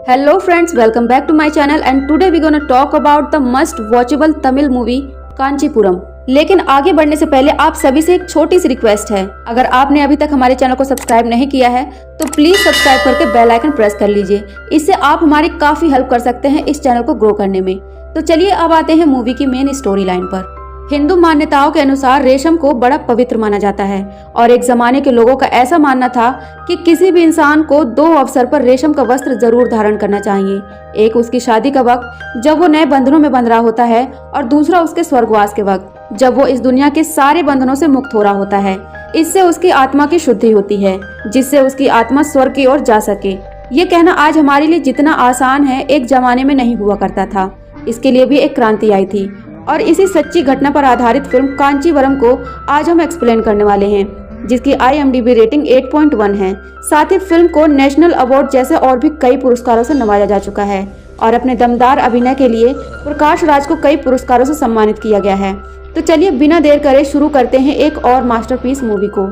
Hello friends, welcome back to my channel and today we're gonna talk about the must watchable Tamil movie Kanchipuram. लेकिन आगे बढ़ने से पहले आप सभी से एक छोटी सी रिक्वेस्ट है, अगर आपने अभी तक हमारे चैनल को सब्सक्राइब नहीं किया है तो प्लीज सब्सक्राइब करके बेल आइकन प्रेस कर लीजिए। इससे आप हमारी काफी हेल्प कर सकते हैं इस चैनल को ग्रो करने में। तो चलिए अब आते हैं मूवी की मेन स्टोरी लाइन पर। हिंदू मान्यताओं के अनुसार रेशम को बड़ा पवित्र माना जाता है और एक जमाने के लोगों का ऐसा मानना था कि किसी भी इंसान को दो अवसर पर रेशम का वस्त्र जरूर धारण करना चाहिए। एक उसकी शादी का वक्त जब वो नए बंधनों में बंध रहा होता है और दूसरा उसके स्वर्गवास के वक्त जब वो इस दुनिया के सारे बंधनों से मुक्त हो रहा होता है। इससे उसकी आत्मा की शुद्धि होती है जिससे उसकी आत्मा स्वर्ग की ओर जा सके। ये कहना आज हमारे लिए जितना आसान है एक जमाने में नहीं हुआ करता था। इसके लिए भी एक क्रांति आई थी और इसी सच्ची घटना पर आधारित फिल्म कांचीवरम को आज हम एक्सप्लेन करने वाले हैं, जिसकी IMDb रेटिंग 8.1 है। साथ ही फिल्म को नेशनल अवार्ड जैसे और भी कई पुरस्कारों से नवाजा जा चुका है और अपने दमदार अभिनय के लिए प्रकाश राज को कई पुरस्कारों से सम्मानित किया गया है। तो चलिए बिना देर करे शुरू करते हैं एक और मास्टरपीस मूवी को।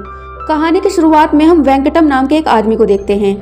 कहानी की शुरुआत में हम वेंकटम नाम के एक आदमी को देखते हैं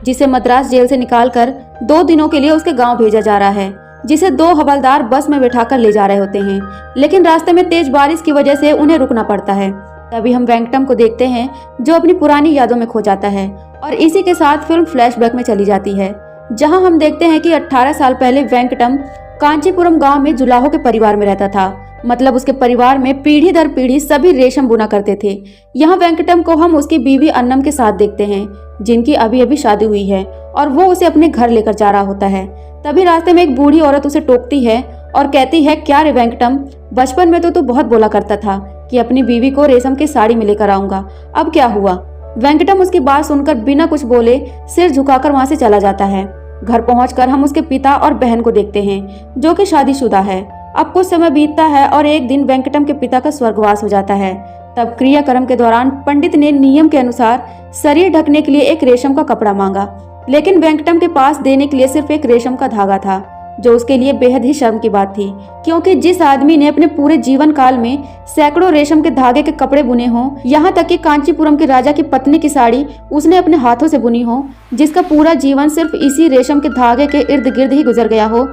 जिसे मद्रास जेल से निकालकर 2 दिनों के लिए उसके गाँव भेजा जा रहा है, जिसे 2 हवलदार बस में बिठाकर ले जा रहे होते हैं। लेकिन रास्ते में तेज बारिश की वजह से उन्हें रुकना पड़ता है। तभी हम वेंकटम को देखते हैं जो अपनी पुरानी यादों में खो जाता है और इसी के साथ फिल्म फ्लैशबैक में चली जाती है, जहां हम देखते हैं कि 18 साल पहले वेंकटम कांचीपुरम गांव में जुलाहो के परिवार में रहता था। मतलब उसके परिवार में पीढ़ी दर पीढ़ी सभी रेशम बुना करते थे। यहाँ वेंकटम को हम उसकी बीवी अन्नम के साथ देखते हैं, जिनकी अभी अभी शादी हुई है और वो उसे अपने घर लेकर जा रहा होता है। तभी रास्ते में एक बूढ़ी औरत उसे टोकती है और कहती है, क्या रे वेंकटम, बचपन में तो तू बहुत बोला करता था कि अपनी बीवी को रेशम की साड़ी में लेकर आऊंगा, अब क्या हुआ? वेंकटम उसकी बात सुनकर बिना कुछ बोले सिर झुकाकर वहां से चला जाता है। घर पहुंचकर हम उसके पिता और बहन को देखते हैं जो कि शादीशुदा है। अब कुछ समय बीतता है और एक दिन वेंकटम के पिता का स्वर्गवास हो जाता है। तब क्रियाक्रम के दौरान पंडित ने नियम के अनुसार शरीर ढकने के लिए एक रेशम का कपड़ा मांगा, लेकिन वेंकटम के पास देने के लिए सिर्फ एक रेशम का धागा था, जो उसके लिए बेहद ही शर्म की बात थी, क्योंकि जिस आदमी ने अपने पूरे जीवन काल में सैकड़ों रेशम के धागे के कपड़े बुने हों, यहाँ तक कि कांचीपुरम के राजा की पत्नी की साड़ी उसने अपने हाथों से बुनी हो, जिसका पूरा जीवन सिर्फ इसी रेशम के धागे के इर्द गिर्द ही गुजर गया हो,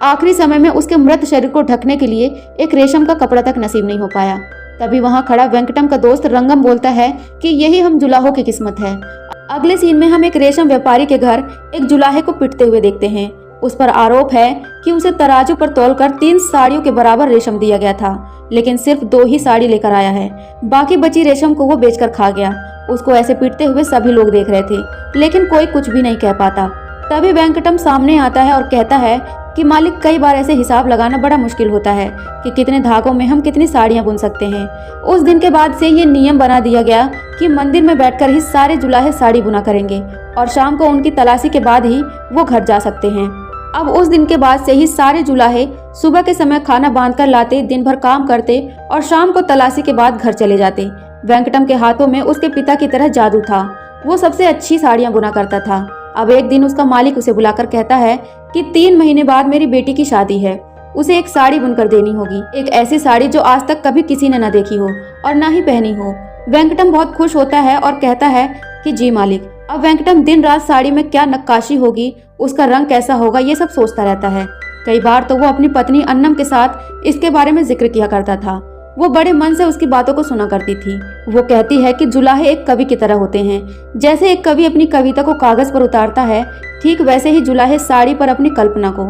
आखिरी समय में उसके मृत शरीर को ढकने के लिए एक रेशम का कपड़ा तक नसीब नहीं हो पाया। तभी वहाँ खड़ा वेंकटम का दोस्त रंगम बोलता है कि यही हम जुलाहो की किस्मत है। अगले सीन में हम एक रेशम व्यापारी के घर एक जुलाहे को पिटते हुए देखते हैं। उस पर आरोप है कि उसे तराजू पर तौलकर 3 साड़ियों के बराबर रेशम दिया गया था, लेकिन सिर्फ 2 ही साड़ी लेकर आया है। बाकी बची रेशम को वो बेचकर खा गया। उसको ऐसे पीटते हुए सभी लोग देख रहे थे, लेकिन कोई कुछ भी नहीं कह पाता। तभी वेंकटम सामने आता है और कहता है कि मालिक, कई बार ऐसे हिसाब लगाना बड़ा मुश्किल होता है कि कितने धागों में हम कितनी साड़ियाँ बुन सकते हैं। उस दिन के बाद से ये नियम बना दिया गया कि मंदिर में बैठकर ही सारे जुलाहे साड़ी बुना करेंगे और शाम को उनकी तलाशी के बाद ही वो घर जा सकते हैं। अब उस दिन के बाद से ही सारे जुलाहे सुबह के समय खाना बांध कर लाते, दिन भर काम करते और शाम को तलाशी के बाद घर चले जाते। वेंकटम के हाथों में उसके पिता की तरह जादू था। वो सबसे अच्छी साड़ियाँ बुना करता था। अब एक दिन उसका मालिक उसे बुलाकर कहता है कि 3 महीने बाद मेरी बेटी की शादी है, उसे एक साड़ी बुनकर देनी होगी, एक ऐसी साड़ी जो आज तक कभी किसी ने न देखी हो और न ही पहनी हो। वेंकटम बहुत खुश होता है और कहता है कि जी मालिक। अब वेंकटम दिन रात साड़ी में क्या नक्काशी होगी, उसका रंग कैसा होगा, ये सब सोचता रहता है। कई बार तो वो अपनी पत्नी अन्नम के साथ इसके बारे में जिक्र किया करता था। वो बड़े मन से उसकी बातों को सुना करती थी। वो कहती है कि जुलाहे एक कवि की तरह होते हैं। जैसे एक कवि अपनी कविता को कागज पर उतारता है, ठीक वैसे ही जुलाहे साड़ी पर अपनी कल्पना को।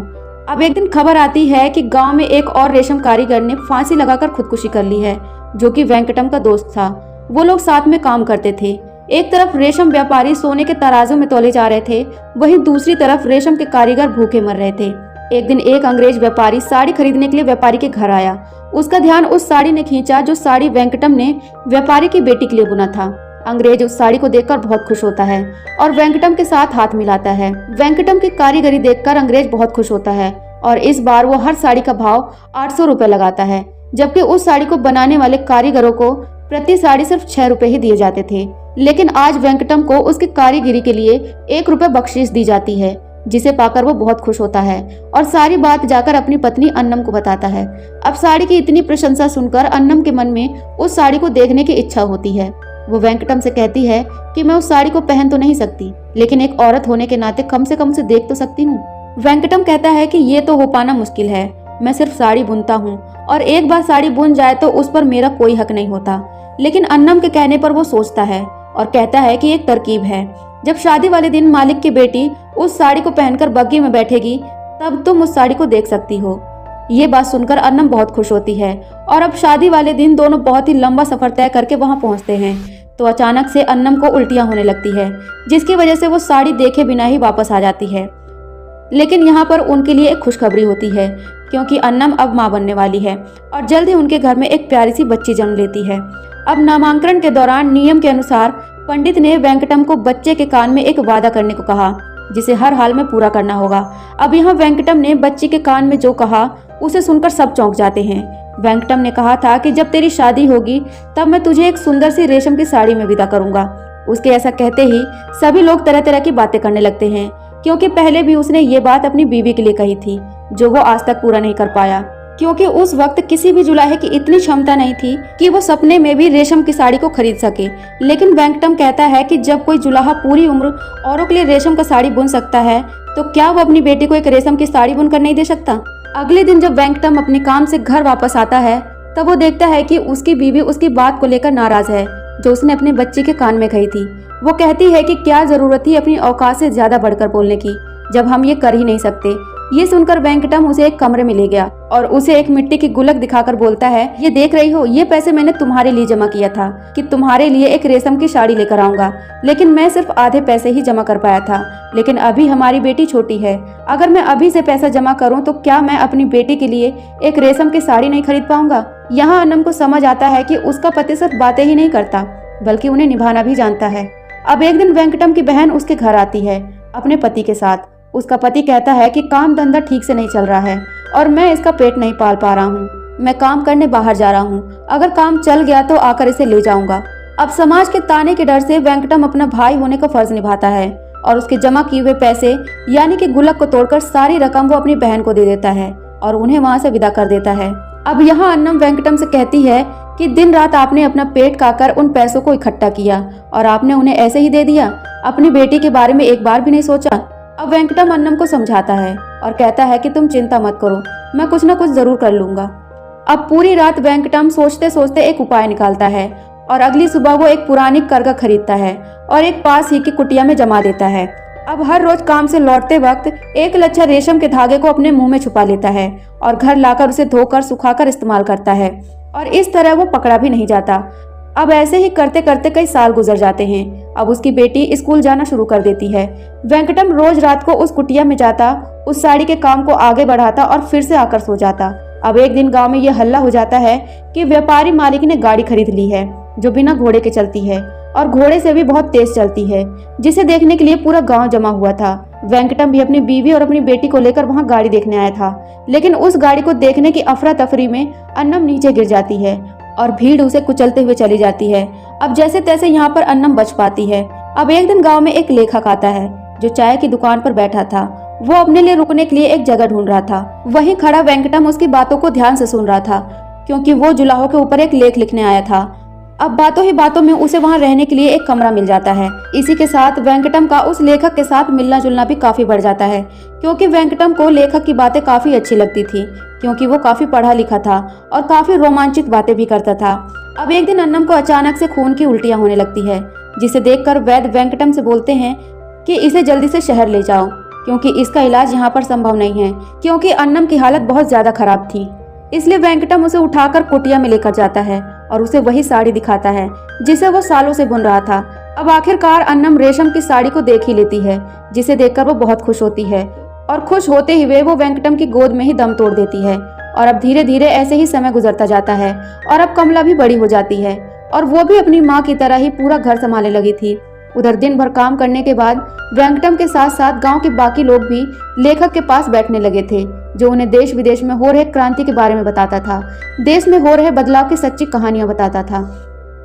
अब एक दिन खबर आती है कि गांव में एक और रेशम कारीगर ने फांसी लगाकर खुदकुशी कर ली है, जो कि वेंकटम का दोस्त था। वो लोग साथ में काम करते थे। एक तरफ रेशम व्यापारी सोने के तराजू में तोले जा रहे थे, वहीं दूसरी तरफ रेशम के कारीगर भूखे मर रहे थे। एक दिन एक अंग्रेज व्यापारी साड़ी खरीदने के लिए व्यापारी के घर आया। उसका ध्यान उस साड़ी ने खींचा जो साड़ी वेंकटम ने व्यापारी की बेटी के लिए बुना था। अंग्रेज उस साड़ी को देखकर बहुत खुश होता है और वेंकटम के साथ हाथ मिलाता है। वेंकटम की कारीगरी देखकर अंग्रेज बहुत खुश होता है और इस बार वो हर साड़ी का भाव 800 रुपए लगाता है, जबकि उस साड़ी को बनाने वाले कारीगरों को प्रति साड़ी सिर्फ 6 रुपए ही दिए जाते थे। लेकिन आज वेंकटम को उसकी कारीगरी के लिए 1 रुपए बख्शीश दी जाती है, जिसे पाकर वो बहुत खुश होता है और सारी बात जाकर अपनी पत्नी अन्नम को बताता है। अब साड़ी की इतनी प्रशंसा सुनकर अन्नम के मन में उस साड़ी को देखने की इच्छा होती है। वो वेंकटम से कहती है कि मैं उस साड़ी को पहन तो नहीं सकती, लेकिन एक औरत होने के नाते कम से कम उसे देख तो सकती हूँ। वेंकटम कहता है कि ये तो हो पाना मुश्किल है, मैं सिर्फ साड़ी बुनता हूँ और एक बार साड़ी बुन जाए तो उस पर मेरा कोई हक नहीं होता। लेकिन अन्नम के कहने पर वो सोचता है और कहता है कि एक तरकीब है, जब शादी वाले दिन मालिक की बेटी उस साड़ी को पहनकर बग्गी में बैठेगी तब तुम उस साड़ी को देख सकती हो। ये बात सुनकर अन्नम बहुत खुश होती है और अब शादी वाले दिन दोनों बहुत ही लंबा सफर तय करके वहां पहुंचते हैं तो अचानक से अन्नम को उल्टियां होने लगती है, जिसकी वजह से वो साड़ी देखे बिना ही वापस आ जाती है। लेकिन यहाँ पर उनके लिए एक खुशखबरी होती है, क्योंकि अन्नम अब मां बनने वाली है और जल्द ही उनके घर में एक प्यारी सी बच्ची जन्म लेती है। अब नामांकन के दौरान नियम के अनुसार पंडित ने वेंकटम को बच्चे के कान में एक वादा करने को कहा, जिसे हर हाल में पूरा करना होगा। अब यहाँ वेंकटम ने बच्ची के कान में जो कहा उसे सुनकर सब चौंक जाते हैं। वेंकटम ने कहा था कि जब तेरी शादी होगी तब मैं तुझे एक सुंदर सी रेशम की साड़ी में विदा करूंगा। उसके ऐसा कहते ही सभी लोग तरह तरह की बातें करने लगते हैं, क्योंकि पहले भी उसने ये बात अपनी बीवी के लिए कही थी, जो वो आज तक पूरा नहीं कर पाया, क्योंकि उस वक्त किसी भी जुलाहे की इतनी क्षमता नहीं थी कि वो सपने में भी रेशम की साड़ी को खरीद सके। लेकिन वेंकटम कहता है कि जब कोई जुलाहा पूरी उम्र औरों के लिए रेशम का साड़ी बुन सकता है तो क्या वो अपनी बेटी को एक रेशम की साड़ी बुनकर नहीं दे सकता। अगले दिन जब वेंकटम अपने काम से घर वापस आता है तब वो देखता है कि उसकी बीवी उसकी बात को लेकर नाराज है, जो उसने अपने बच्चे के कान में कही थी। वो कहती है कि क्या जरूरत थी अपनी औकात से ज्यादा बढ़कर बोलने की, जब हम ये कर ही नहीं सकते। ये सुनकर वेंकटम उसे एक कमरे में ले गया और उसे एक मिट्टी की गुल्लक दिखाकर बोलता है, ये देख रही हो, ये पैसे मैंने तुम्हारे लिए जमा किया था कि तुम्हारे लिए एक रेशम की साड़ी लेकर आऊंगा, लेकिन मैं सिर्फ आधे पैसे ही जमा कर पाया था। लेकिन अभी हमारी बेटी छोटी है, अगर मैं अभी से पैसा जमा करूं तो क्या मैं अपनी बेटी के लिए एक रेशम की साड़ी नहीं खरीद पाऊंगा। यहाँ अन्नम को समझ आता है कि उसका पति सिर्फ बातें ही नहीं करता बल्कि उन्हें निभाना भी जानता है। अब एक दिन वेंकटम की बहन उसके घर आती है अपने पति के साथ। उसका पति कहता है कि काम धंधा ठीक से नहीं चल रहा है और मैं इसका पेट नहीं पाल पा रहा हूँ, मैं काम करने बाहर जा रहा हूँ, अगर काम चल गया तो आकर इसे ले जाऊंगा। अब समाज के ताने के डर से वेंकटम अपना भाई होने का फर्ज निभाता है और उसके जमा किए हुए पैसे यानी कि गुल्लक को तोड़कर सारी रकम वो अपनी बहन को दे देता है और उन्हें वहां से विदा कर देता है। अब यहाँ अन्नम वेंकटम से कहती है कि दिन रात आपने अपना पेट खाकर उन पैसों को इकट्ठा किया और आपने उन्हें ऐसे ही दे दिया, अपनी बेटी के बारे में एक बार भी नहीं सोचा। अब वेंकटम अन्नम को समझाता है और कहता है कि तुम चिंता मत करो, मैं कुछ न कुछ जरूर कर लूंगा। अब पूरी रात वेंकटम सोचते सोचते एक उपाय निकालता है और अगली सुबह वो एक पुरानी करगा खरीदता है और एक पास ही की कुटिया में जमा देता है। अब हर रोज काम से लौटते वक्त एक लच्छा रेशम के धागे को अपने मुंह में छुपा लेता है और घर लाकर उसे धोकर सुखाकर इस्तेमाल करता है और इस तरह वो पकड़ा भी नहीं जाता। अब ऐसे ही करते करते कई साल गुजर जाते हैं। अब उसकी बेटी स्कूल जाना शुरू कर देती है। वेंकटम रोज रात को उस कुटिया में जाता, उस साड़ी के काम को आगे बढ़ाता और फिर से आकर सो जाता। अब एक दिन गांव में यह हल्ला हो जाता है कि व्यापारी मालिक ने गाड़ी खरीद ली है जो बिना घोड़े के चलती है और घोड़े से भी बहुत तेज चलती है, जिसे देखने के लिए पूरा गांव जमा हुआ था। वेंकटम भी अपनी बीवी और अपनी बेटी को लेकर वहां गाड़ी देखने आया था, लेकिन उस गाड़ी को देखने की अफरा तफरी में अन्नम नीचे गिर जाती है और भीड़ उसे कुचलते हुए चली जाती है। अब जैसे तैसे यहाँ पर अन्नम बच पाती है। अब एक दिन गांव में एक लेखक आता है जो चाय की दुकान पर बैठा था। वो अपने लिए रुकने के लिए एक जगह ढूंढ रहा था। वहीं खड़ा वेंकटम उसकी बातों को ध्यान से सुन रहा था, क्योंकि वो जुलाहों के ऊपर एक लेख लिखने आया था। अब बातों ही बातों में उसे वहां रहने के लिए एक कमरा मिल जाता है। इसी के साथ वेंकटम का उस लेखक के साथ मिलना जुलना भी काफी बढ़ जाता है, क्योंकि वेंकटम को लेखक की बातें काफी अच्छी लगती थी, क्योंकि वो काफी पढ़ा लिखा था और काफी रोमांचित बातें भी करता था। अब एक दिन अन्नम को अचानक से खून की उल्टियां होने लगती है, जिसे देखकर वैद्य वेंकटम से बोलते हैं कि इसे जल्दी से शहर ले जाओ, क्योंकि इसका इलाज यहाँ पर संभव नहीं है, क्योंकि अन्नम की हालत बहुत ज्यादा खराब थी। इसलिए वेंकटम उसे उठाकर कुटिया में लेकर जाता है और उसे वही साड़ी दिखाता है जिसे वो सालों से बुन रहा था। अब आखिरकार अन्नम रेशम की साड़ी को देख ही लेती है, जिसे देखकर वो बहुत खुश होती है और खुश होते हुए वो वेंकटम की गोद में ही दम तोड़ देती है। और अब धीरे धीरे ऐसे ही समय गुजरता जाता है और अब कमला भी बड़ी हो जाती है और वो भी अपनी माँ की तरह ही पूरा घर संभालने लगी थी। उधर दिन भर काम करने के बाद वेंकटम के साथ साथ गांव के बाकी लोग भी लेखक के पास बैठने लगे थे, जो उन्हें देश विदेश में हो रहे क्रांति के बारे में बताता था, देश में हो रहे बदलाव की सच्ची कहानियां बताता था।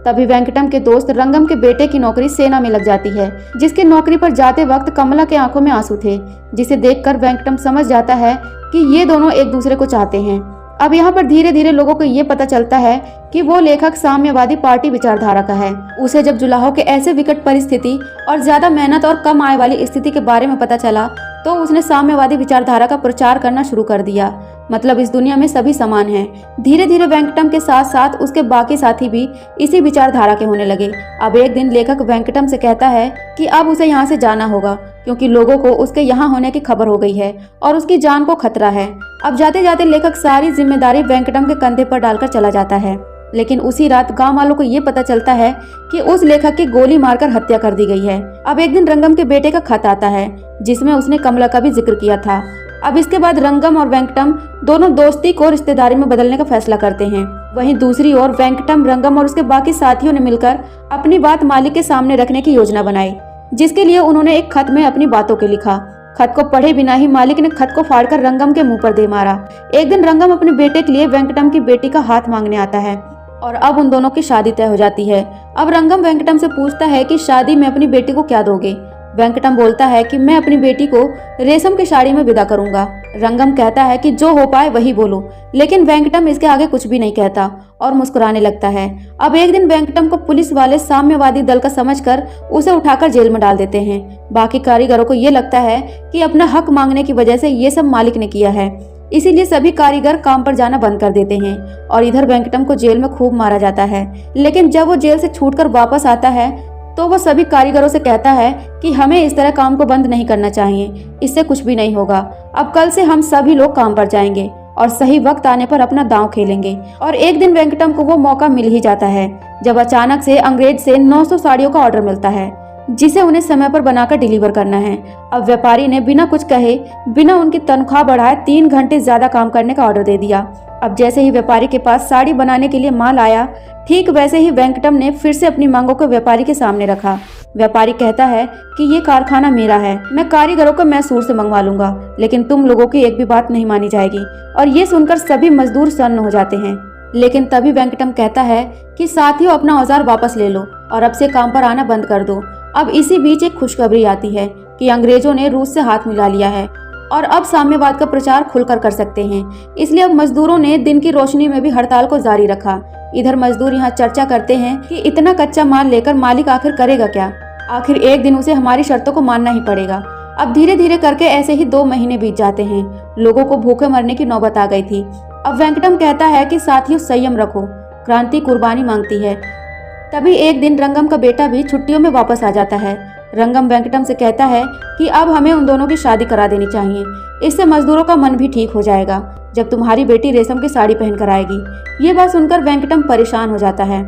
तभी वेंकटम के दोस्त रंगम के बेटे की नौकरी सेना में लग जाती है, जिसकी नौकरी पर जाते वक्त कमला के आंखों में आंसू थे, जिसे देखकर वेंकटम समझ जाता है कि ये दोनों एक दूसरे को चाहते हैं। अब यहाँ पर धीरे धीरे लोगों को ये पता चलता है कि वो लेखक साम्यवादी पार्टी विचारधारा का है। उसे जब जुलाहो के ऐसे विकट परिस्थिति और ज्यादा मेहनत और कम आय वाली स्थिति के बारे में पता चला तो उसने साम्यवादी विचारधारा का प्रचार करना शुरू कर दिया। मतलब इस दुनिया में सभी समान हैं। धीरे धीरे वेंकटम के साथ साथ उसके बाकी साथी भी इसी विचारधारा के होने लगे। अब एक दिन लेखक वेंकटम से कहता है कि अब उसे यहाँ से जाना होगा क्योंकि लोगों को उसके यहाँ होने की खबर हो गई है और उसकी जान को खतरा है। अब जाते जाते लेखक सारी जिम्मेदारी वेंकटम के कंधे पर डालकर चला जाता है। लेकिन उसी रात गांव वालों को ये पता चलता है कि उस लेखक की गोली मारकर हत्या कर दी गई है। अब एक दिन रंगम के बेटे का खत आता है जिसमें उसने कमला का भी जिक्र किया था। अब इसके बाद रंगम और वेंकटम दोनों दोस्ती को रिश्तेदारी में बदलने का फैसला करते हैं। वहीं दूसरी ओर वेंकटम, रंगम और उसके बाकी साथियों ने मिलकर अपनी बात मालिक के सामने रखने की योजना बनाई, जिसके लिए उन्होंने एक खत में अपनी बातों को लिखा। खत को पढ़े बिना ही मालिक ने खत को फाड़कर रंगम के मुंह पर दे मारा। एक दिन रंगम अपने बेटे के लिए वेंकटम की बेटी का हाथ मांगने आता है और अब उन दोनों की शादी तय हो जाती है। अब रंगम वेंकटम से पूछता है कि शादी में अपनी बेटी को क्या दोगे। वेंकटम बोलता है कि मैं अपनी बेटी को रेशम की साड़ी में विदा करूंगा। रंगम कहता है कि जो हो पाए वही बोलो, लेकिन वेंकटम इसके आगे कुछ भी नहीं कहता और मुस्कुराने लगता है। अब एक दिन वेंकटम को पुलिस वाले साम्यवादी दल का समझकर उसे उठाकर जेल में डाल देते हैं। बाकी कारीगरों को ये लगता है कि अपना हक मांगने की वजह से ये सब मालिक ने किया है, इसीलिए सभी कारीगर काम पर जाना बंद कर देते हैं और इधर वेंकटम को जेल में खूब मारा जाता है। लेकिन जब वो जेल से छूटकर वापस आता है तो वो सभी कारीगरों से कहता है कि हमें इस तरह काम को बंद नहीं करना चाहिए, इससे कुछ भी नहीं होगा। अब कल से हम सभी लोग काम पर जाएंगे और सही वक्त आने पर अपना दांव खेलेंगे। और एक दिन वेंकटम को वो मौका मिल ही जाता है जब अचानक से अंग्रेज से 900 साड़ियों का ऑर्डर मिलता है जिसे उन्हें समय पर बनाकर डिलीवर करना है। अब व्यापारी ने बिना कुछ कहे, बिना उनकी तनख्वाह बढ़ाए 3 घंटे ज्यादा काम करने का ऑर्डर दे दिया। अब जैसे ही व्यापारी के पास साड़ी बनाने के लिए माल आया, ठीक वैसे ही वेंकटम ने फिर से अपनी मांगों को व्यापारी के सामने रखा। व्यापारी कहता है कि ये कारखाना मेरा है, मैं कारीगरों को मैसूर से मंगवा लूंगा, लेकिन तुम लोगों की एक भी बात नहीं मानी जाएगी। और ये सुनकर सभी मजदूर सन्न हो जाते हैं। लेकिन तभी वेंकटम कहता है कि साथियों अपना औजार वापस ले लो और अब से काम पर आना बंद कर दो। अब इसी बीच एक खुशखबरी आती है कि अंग्रेजों ने रूस से हाथ मिला लिया है और अब साम्यवाद का प्रचार खुलकर कर सकते हैं। इसलिए अब मजदूरों ने दिन की रोशनी में भी हड़ताल को जारी रखा। इधर मजदूर यहाँ चर्चा करते हैं कि इतना कच्चा माल लेकर मालिक आखिर करेगा क्या, आखिर एक दिन उसे हमारी शर्तों को मानना ही पड़ेगा। अब धीरे धीरे करके ऐसे ही 2 महीने बीत जाते हैं। लोगों को भूखे मरने की नौबत आ गई थी। अब वेंकटम कहता है कि साथियों संयम रखो, क्रांति कुर्बानी मांगती है। तभी एक दिन रंगम का बेटा भी छुट्टियों में वापस आ जाता है। रंगम वेंकटम से कहता है कि अब हमें उन दोनों की शादी करा देनी चाहिए, इससे मजदूरों का मन भी ठीक हो जाएगा जब तुम्हारी बेटी रेशम की साड़ी पहन कर आएगी। ये बात सुनकर वेंकटम परेशान हो जाता है।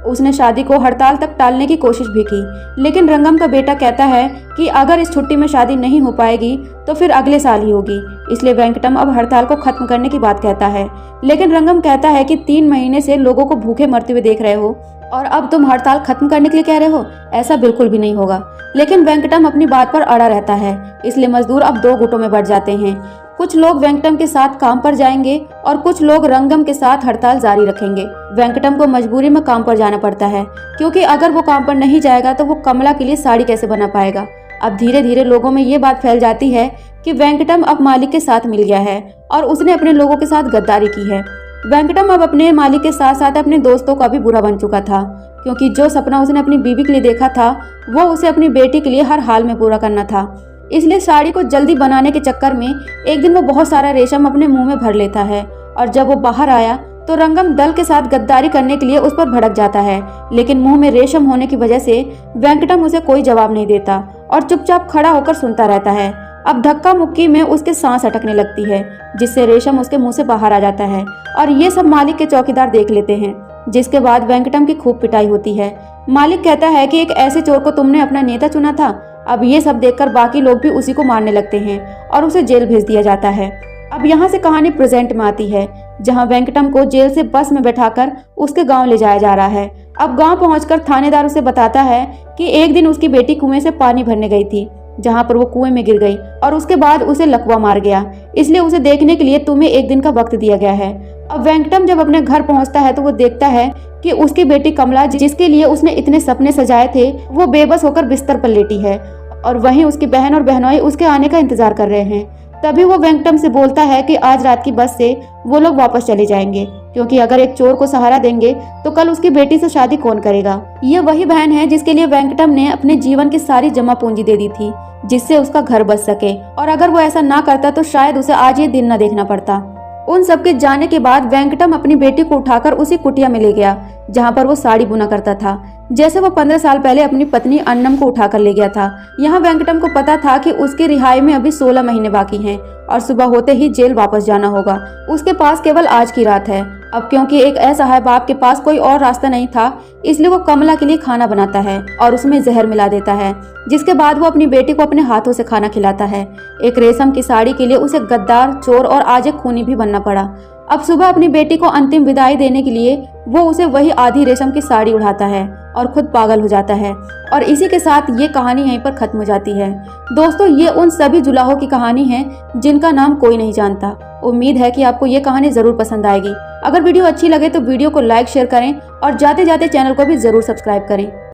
उसने शादी को हड़ताल तक टालने की कोशिश भी की, लेकिन रंगम का बेटा कहता है कि अगर इस छुट्टी में शादी नहीं हो पाएगी तो फिर अगले साल ही होगी। इसलिए वेंकटम अब हड़ताल को खत्म करने की बात कहता है। लेकिन रंगम कहता है कि 3 महीने से लोगों को भूखे मरते हुए देख रहे हो और अब तुम हड़ताल खत्म करने के लिए कह रहे हो, ऐसा बिल्कुल भी नहीं होगा। लेकिन वेंकटम अपनी बात पर अड़ा रहता है, इसलिए मजदूर अब 2 गुटों में बढ़ जाते हैं। कुछ लोग वेंकटम के साथ काम पर जाएंगे और कुछ लोग रंगम के साथ हड़ताल जारी रखेंगे। वेंकटम को मजबूरी में काम पर जाना पड़ता है, क्योंकि अगर वो काम पर नहीं जाएगा तो वो कमला के लिए साड़ी कैसे बना पाएगा। अब धीरे धीरे लोगों में ये बात फैल जाती है कि वेंकटम अब मालिक के साथ मिल गया है और उसने अपने लोगों के साथ गद्दारी की है। वेंकटम अब अपने मालिक के साथ साथ अपने दोस्तों का भी बुरा बन चुका था, क्योंकि जो सपना उसने अपनी बीवी के लिए देखा था वो उसे अपनी बेटी के लिए हर हाल में पूरा करना था। इसलिए साड़ी को जल्दी बनाने के चक्कर में एक दिन वो बहुत सारा रेशम अपने मुंह में भर लेता है और जब वो बाहर आया तो रंगम दल के साथ गद्दारी करने के लिए उस पर भड़क जाता है। लेकिन मुंह में रेशम होने की वजह से वेंकटम उसे कोई जवाब नहीं देता और चुपचाप खड़ा होकर सुनता रहता है। अब धक्का मुक्की में उसके सांस अटकने लगती है, जिससे रेशम उसके मुंह से बाहर आ जाता है और ये सब मालिक के चौकीदार देख लेते हैं। जिसके बाद वेंकटम की खूब पिटाई होती है। मालिक कहता है कि एक ऐसे चोर को तुमने अपना नेता चुना था। अब ये सब देखकर बाकी लोग भी उसी को मारने लगते हैं और उसे जेल भेज दिया जाता है। अब यहाँ से कहानी प्रेजेंट में आती है, जहाँ वेंकटम को जेल से बस में बैठाकर उसके गांव ले जाया जा रहा है। अब गांव पहुंचकर थानेदार उसे बताता है कि एक दिन उसकी बेटी कुएं से पानी भरने गई थी, जहाँ पर वो कुएं में गिर गई और उसके बाद उसे लकवा मार गया, इसलिए उसे देखने के लिए तुम्हें 1 दिन का वक्त दिया गया है। अब वेंकटम जब अपने घर पहुंचता है तो वो देखता है कि उसकी बेटी कमला, जिसके लिए उसने इतने सपने सजाए थे, वो बेबस होकर बिस्तर पर लेटी है और वहीं उसकी बहन और बहनोई उसके आने का इंतजार कर रहे हैं। तभी वो वेंकटम से बोलता है कि आज रात की बस से वो लोग वापस चले जाएंगे, क्योंकि अगर एक चोर को सहारा देंगे तो कल उसकी बेटी से शादी कौन करेगा। ये वही बहन है जिसके लिए वेंकटम ने अपने जीवन की सारी जमा पूंजी दे दी थी, जिससे उसका घर बच सके, और अगर वो ऐसा ना करता तो शायद उसे आज ये दिन न देखना पड़ता। उन सबके जाने के बाद वेंकटम अपनी बेटी को उठाकर उसी कुटिया में ले गया जहाँ पर वो साड़ी बुना करता था, जैसे वो 15 साल पहले अपनी पत्नी अन्नम को उठाकर ले गया था। यहाँ वेंकटम को पता था कि उसकी रिहाई में अभी 16 महीने बाकी हैं और सुबह होते ही जेल वापस जाना होगा। उसके पास केवल आज की रात है। अब क्योंकि एक असहाय बाप के पास कोई और रास्ता नहीं था, इसलिए वो कमला के लिए खाना बनाता है और उसमें जहर मिला देता है, जिसके बाद वो अपनी बेटी को अपने हाथों से खाना खिलाता है। एक रेशम की साड़ी के लिए उसे गद्दार, चोर और आज एक खूनी भी बनना पड़ा। अब सुबह अपनी बेटी को अंतिम विदाई देने के लिए वो उसे वही आधी रेशम की साड़ी उड़ाता है और खुद पागल हो जाता है। और इसी के साथ ये कहानी यहीं पर खत्म हो जाती है। दोस्तों, ये उन सभी जुलाहों की कहानी है जिनका नाम कोई नहीं जानता। उम्मीद है कि आपको ये कहानी जरूर पसंद आएगी। अगर वीडियो अच्छी लगे तो वीडियो को लाइक शेयर करें और जाते जाते चैनल को भी जरूर सब्सक्राइब करें।